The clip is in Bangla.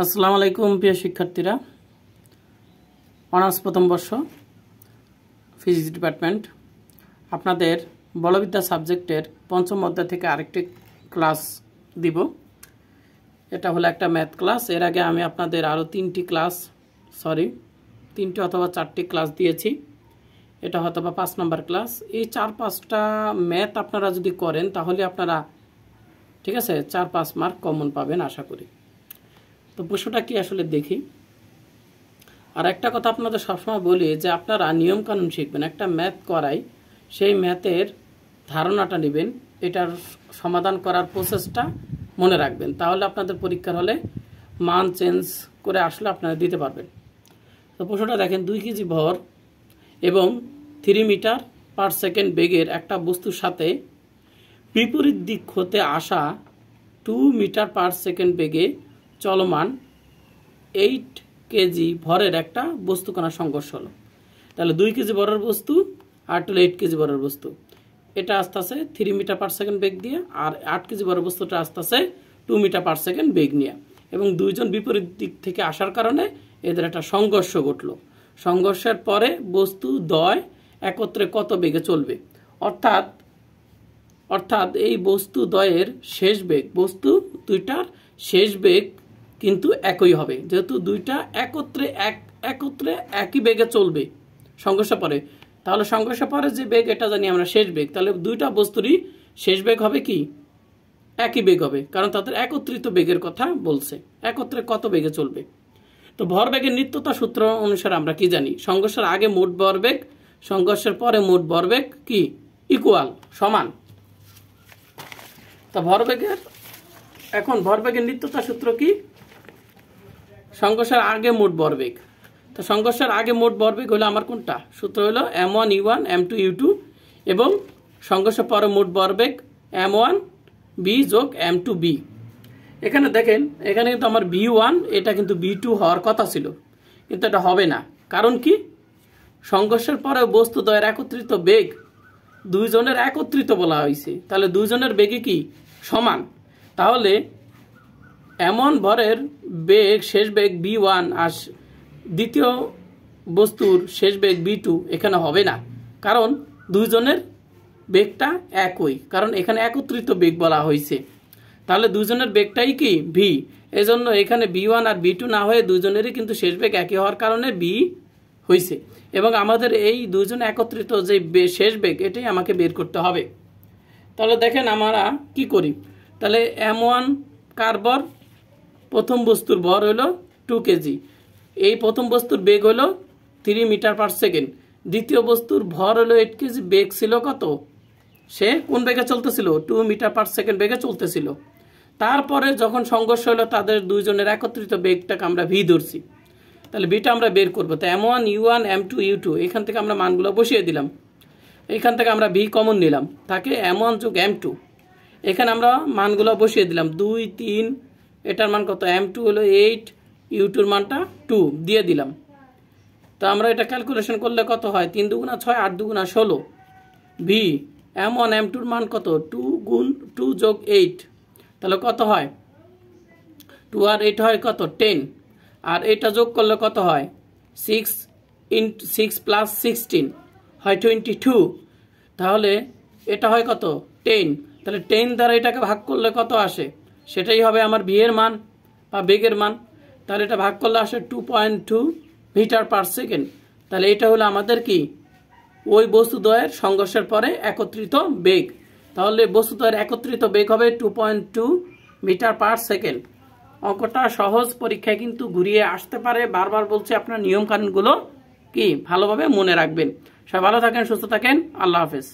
আসসালামু আলাইকুম প্রিয় শিক্ষার্থীরা, অনার্স প্রথম বর্ষ ফিজিক্স ডিপার্টমেন্ট আপনাদের বলবিদ্যা সাবজেক্টের পঞ্চম অধ্যায় থেকে আরেকটি ক্লাস দিব। এটা হলো একটা ম্যাথ ক্লাস। এর আগে আমি আপনাদের আরও তিনটি অথবা চারটি ক্লাস দিয়েছি। এটা হয়তো বা 5 নম্বর ক্লাস। এই 4-5টা ম্যাথ আপনারা যদি করেন তাহলে আপনারা ঠিক আছে 4-5 মার্ক কমন পাবেন আশা করি। তো প্রশ্নটা কি আসলে দেখি। আর একটা কথা আপনাদের সবসময় বলি যে আপনারা নিয়মকানুন শিখবেন। একটা ম্যাথ করাই সেই ম্যাথের ধারণাটা নেবেন, এটার সমাধান করার প্রসেসটা মনে রাখবেন, তাহলে আপনাদের পরীক্ষার হলে মান চেঞ্জ করে আসলে আপনারা দিতে পারবেন। তো প্রশ্নটা দেখেন, 2 কেজি ভর এবং 3 মিটার পার সেকেন্ড বেগের একটা বস্তুর সাথে বিপরীত দিক হতে আসা 2 মিটার পার সেকেন্ড বেগে চলমান 8 কেজি ভরের একটা বস্তুকণা সংঘর্ষ হলো। তাহলে 2 কেজি ভরের বস্তু আর 8 কেজি ভরের বস্তু, এটা আস্তে আস্তে 3 মিটার পার সেকেন্ড বেগ দিয়ে, আর 8 কেজি ভরের বস্তুটা আস্তে আস্তে 2 মিটার পার সেকেন্ড বেগ নিয়ে, এবং দুইজন বিপরীত দিক থেকে আসার কারণে এদের একটা সংঘর্ষ ঘটলো। সংঘর্ষের পরে বস্তু দ্বয় একত্রে কত বেগে চলবে, অর্থাৎ এই বস্তু দ্বয়ের শেষ বেগ, বস্তু দুইটার শেষ বেগ কিন্তু একই হবে, যেহেতু দুইটা একত্রে একই বেগে চলবে সংঘর্ষের পরে। তাহলে সংঘর্ষের পরে যে বেগ এটা জানি আমরা শেষ বেগ, তাহলে দুইটা বস্তুরই শেষ বেগ হবে কি একই বেগ হবে, কারণ তাদের একত্রিত বেগের কথা বলছে, একত্রে কত বেগে চলবে। তো ভরবেগের নিত্যতা সূত্র অনুসারে আমরা কি জানি, সংঘর্ষের আগে মোট ভরবেগ, সংঘর্ষের পরে মোট ভরবেগ কি ইকুয়াল সমান। তা ভরবেগের নিত্যতা সূত্র কি, সংঘর্ষের আগে মোট ভরবেগ। তো সংঘর্ষের আগে মোট ভরবেগ হলো আমার কোনটা, সূত্র হলো m1 u1 m2 u2, এবং সংঘর্ষের পরে মোট ভরবেগ m1 b যোগ m2 b। এখানে দেখেন, এখানে কিন্তু আমার v1 এটা কিন্তু v2 হওয়ার কথা ছিল, কিন্তু এটা হবে না। কারণ কি, সংঘর্ষের পরে বস্তু দ্বয়ের একত্রিত বেগ দুইজনের একত্রিত বলা হয়েছে, তাহলে দুইজনের বেগে কি সমান। তাহলে এমন ভরের বেগ শেষ বেগ v1 আর দ্বিতীয় বস্তুর শেষ বেগ v2 এখানে হবে না, কারণ দুইজনের বেগটা একই, কারণ এখানে একত্রিত বেগ বলা হয়েছে। তাহলে দুইজনের বেগটাই কি v, এজন্য এখানে v1 আর v2 না হয়ে দুইজনেরই কিন্তু শেষ বেগ একই হওয়ার কারণে v হয়েছে, এবং আমাদের এই দুইজন একত্রিত যে শেষ বেগ এটাই আমাকে বের করতে হবে। তাহলে দেখেন আমরা কি করি, তাহলে m1 কার ভর, প্রথম বস্তুর ভর হলো 2 কেজি, এই প্রথম বস্তুর বেগ হলো 3 মিটার পার সেকেন্ড, দ্বিতীয় বস্তুর ভর হলো 8 কেজি, বেগ ছিল কত, সে কোন বেগে চলতেছিল 2 মিটার পার সেকেন্ড বেগে চলতেছিল। তারপরে যখন সংঘর্ষ হলো তাদের দুইজনের একত্রিত বেগটাকে আমরা ভি ধরছি, তাহলে ভিটা আমরা বের করবো। তো m1 u1 m2 u2, এখান থেকে আমরা মানগুলো বসিয়ে দিলাম, এখান থেকে আমরা ভি কমন নিলাম, তাকে m1 যোগ m2, এখানে আমরা মানগুলো বসিয়ে দিলাম 2 3, এটার মান কত m2 হলো 8, u2 এর মানটা 2 দিয়ে দিলাম। তো আমরা এটা ক্যালকুলেশন করলে কত হয়, 3 দুগুণা 6 8 দুগুণা 16, ভি m1 m2 এর মান কত 2 যোগ 8, তাহলে কত হয় 2 আর 8 হয় কত 10, আর এটা যোগ করলে কত হয় 6 প্লাস 16 হয় 22, তাহলে এটা হয় কত 10, তাহলে 10 দ্বারা এটাকে ভাগ করলে কত আসে, সেটাই হবে আমার ভি এর মান বা বেগের মান। তাহলে এটা ভাগ করলে আসে 2.2 মিটার পার সেকেন্ড। তাহলে এটা হলো আমাদের কি ওই বস্তুদ্বয়ের সংঘর্ষের পরে একত্রিত বেগ। তাহলে বস্তুদ্বয়ের একত্রিত বেগ হবে 2.2 মিটার পার সেকেন্ড। অঙ্কটা সহজ, পরীক্ষায় কিন্তু ঘুরিয়ে আসতে পারে। বারবার বলছি আপনার নিয়ম কানুনগুলো কি ভালোভাবে মনে রাখবেন। সবাই ভালো থাকেন, সুস্থ থাকেন, আল্লাহ হাফেজ।